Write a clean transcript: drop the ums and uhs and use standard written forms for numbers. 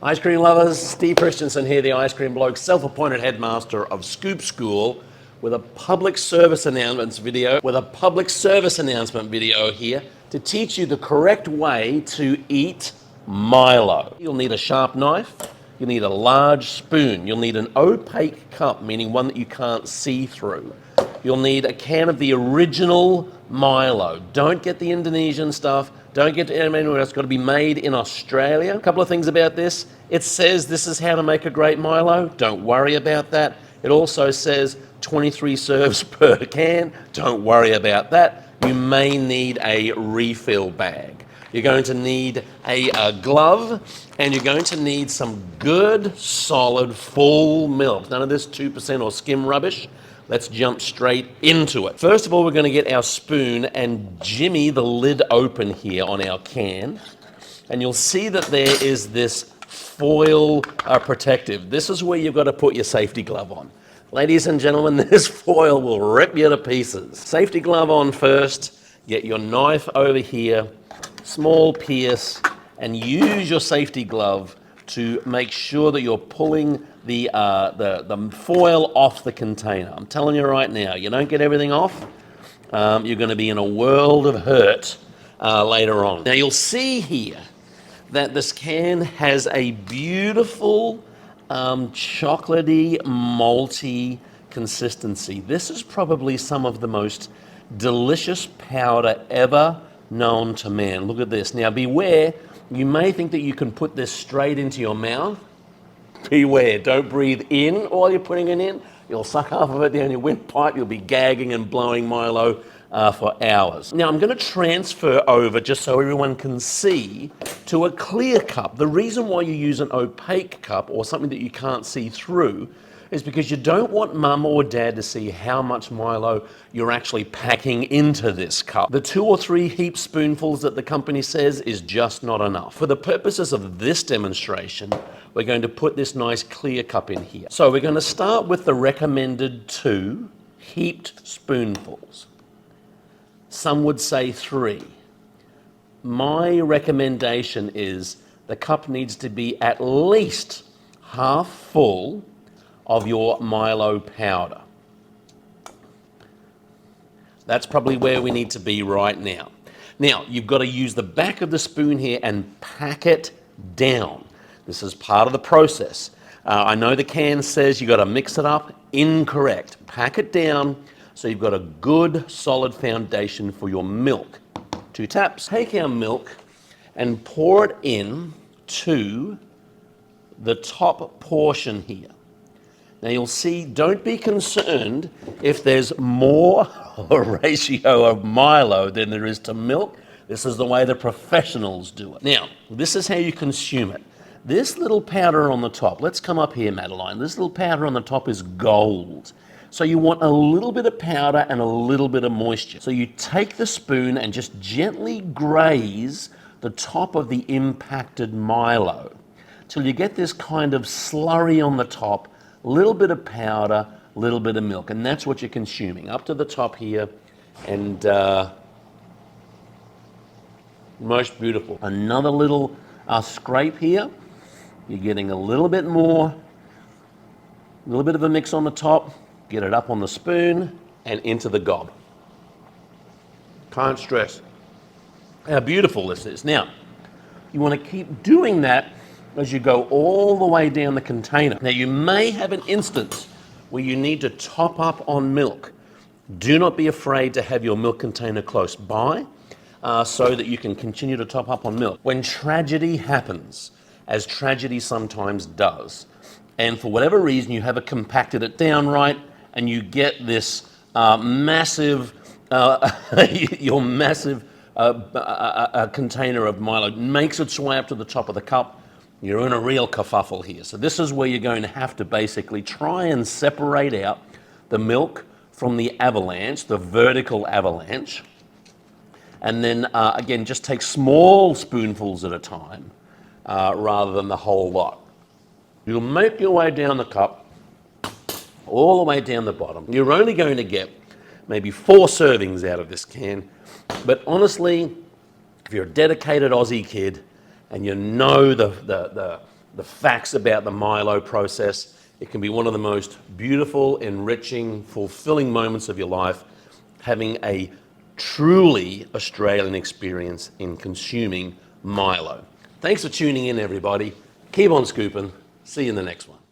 Ice cream lovers, Steve Christensen here, the Ice Cream Bloke, self-appointed headmaster of Scoop School, with a public service announcement video, here to teach you the correct way to eat Milo. You'll need a sharp knife, you'll need a large spoon, you'll need an opaque cup, meaning one that you can't see through. You'll need a can of the original Milo. Don't get the Indonesian stuff. Don't get it anywhere else. It's got to be made in Australia. A couple of things about this. It says this is how to make a great Milo. Don't worry about that. It also says 23 serves per can. Don't worry about that. You may need a refill bag. You're going to need a glove, and you're going to need some good, solid, full milk. None of this 2% or skim rubbish. Let's jump straight into it. First of all, we're going to get our spoon and jimmy the lid open here on our can. And you'll see that there is this foil protective. This is where you've got to put your safety glove on. Ladies and gentlemen, this foil will rip you to pieces. Safety glove on first. Get your knife over here, small pierce, and use your safety glove to make sure that you're pulling the foil off the container. I'm telling you right now, you don't get everything off, you're going to be in a world of hurt later on. Now you'll see here that this can has a beautiful chocolatey, malty consistency. This is probably some of the most delicious powder ever known to man. Look at this. Now beware, you may think that you can put this straight into your mouth. Beware, don't breathe in while you're putting it in. You'll suck half of it down your windpipe. You'll be gagging and blowing Milo for hours. Now I'm going to transfer over, just so everyone can see, to a clear cup. The reason why you use an opaque cup or something that you can't see through is because you don't want mum or dad to see how much Milo you're actually packing into this cup. The 2 or 3 heap spoonfuls that the company says is just not enough. For the purposes of this demonstration, we're going to put this nice clear cup in here. So we're going to start with the recommended 2 heaped spoonfuls. Some would say 3. My recommendation is the cup needs to be at least half full of your Milo powder. That's probably where we need to be right now. Now, you've got to use the back of the spoon here and pack it down. This is part of the process. I know the can says you've got to mix it up. Incorrect. Pack it down so you've got a good, solid foundation for your milk. 2 taps. Take our milk and pour it in to the top portion here. Now you'll see, don't be concerned if there's more ratio of Milo than there is to milk. This is the way the professionals do it. Now, this is how you consume it. This little powder on the top, let's come up here, Madeline. This little powder on the top is gold. So you want a little bit of powder and a little bit of moisture. So you take the spoon and just gently graze the top of the impacted Milo till you get this kind of slurry on the top, little bit of powder, little bit of milk, and that's what you're consuming. Up to the top here, and most beautiful. Another little scrape here. You're getting a little bit more, a little bit of a mix on the top. Get it up on the spoon and into the gob. Can't stress how beautiful this is. Now, you want to keep doing that as you go all the way down the container. Now you may have an instance where you need to top up on milk. Do not be afraid to have your milk container close by so that you can continue to top up on milk. When tragedy happens, as tragedy sometimes does, and for whatever reason you haven't compacted it down right and you get this massive, your massive container of Milo makes its way up to the top of the cup, you're in a real kerfuffle here. So this is where you're going to have to basically try and separate out the milk from the avalanche, the vertical avalanche, and then again, just take small spoonfuls at a time rather than the whole lot. You'll make your way down the cup, all the way down the bottom. You're only going to get maybe 4 servings out of this can, but honestly, if you're a dedicated Aussie kid, and you know the the facts about the Milo process. It can be one of the most beautiful, enriching, fulfilling moments of your life, having a truly Australian experience in consuming Milo. Thanks for tuning in, everybody. Keep on scooping. See you in the next one.